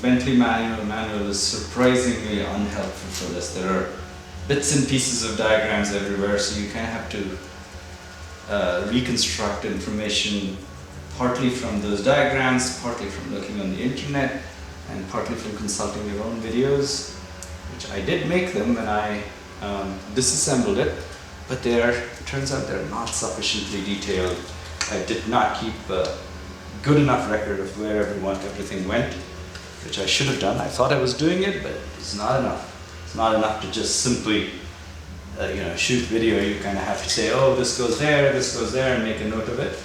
Bentley manual is surprisingly unhelpful for this. There are bits and pieces of diagrams everywhere, so you kind of have to reconstruct information partly from those diagrams, partly from looking on the internet, and partly from consulting your own videos, which I did make them when I disassembled it, but it turns out they're not sufficiently detailed. I did not keep a good enough record of where everything went, which I should have done. I thought I was doing it, but it's not enough. It's not enough to just simply shoot video. You kind of have to say, oh, this goes there, and make a note of it,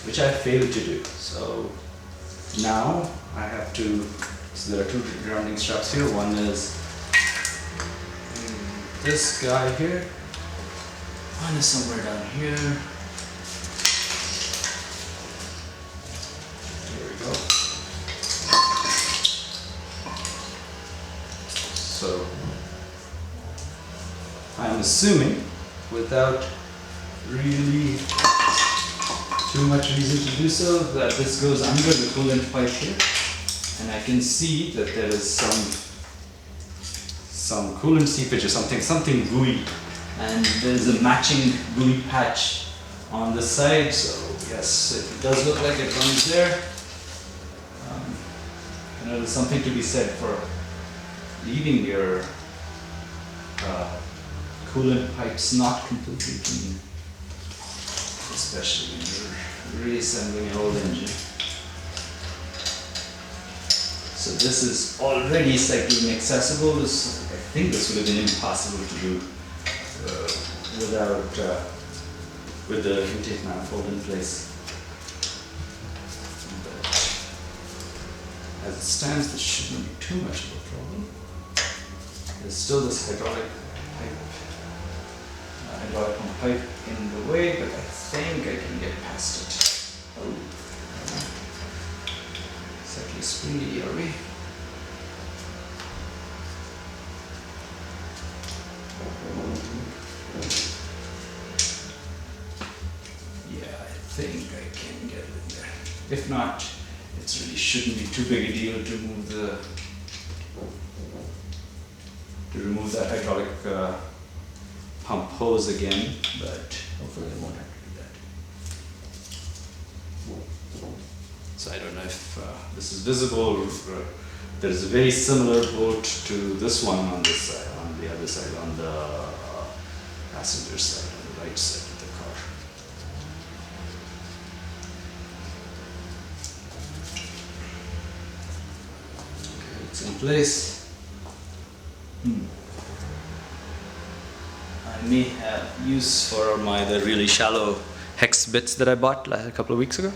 which I failed to do. So now I have to, so there are two grounding straps here. One is this guy here. One is somewhere down here. Here we go. So I'm assuming, without really too much reason to do so, that this goes under the coolant pipe here, and I can see that there is some coolant seepage or something gooey, and there's a matching gooey patch on the side. So yes, it does look like it runs there. There's something to be said for leaving your coolant pipes not completely clean, especially when you're reassembling an old engine. So this is already cycling accessible. I think this would have been impossible to do with the intake manifold in place. But as it stands, this shouldn't be too much of a problem. There's still this hydraulic pump pipe in the way, but I think I can get past it. Oh, exactly springy, are we? Yeah, I think I can get it in there. If not, it really shouldn't be too big a deal to remove that hydraulic pump hose again, but hopefully I won't have to do that. So I don't know if this is visible. There is a very similar bolt to this one on this side, on the other side, on the passenger side, on the right side of the car. Okay, it's in place. I may have use for the really shallow hex bits that I bought a couple of weeks ago.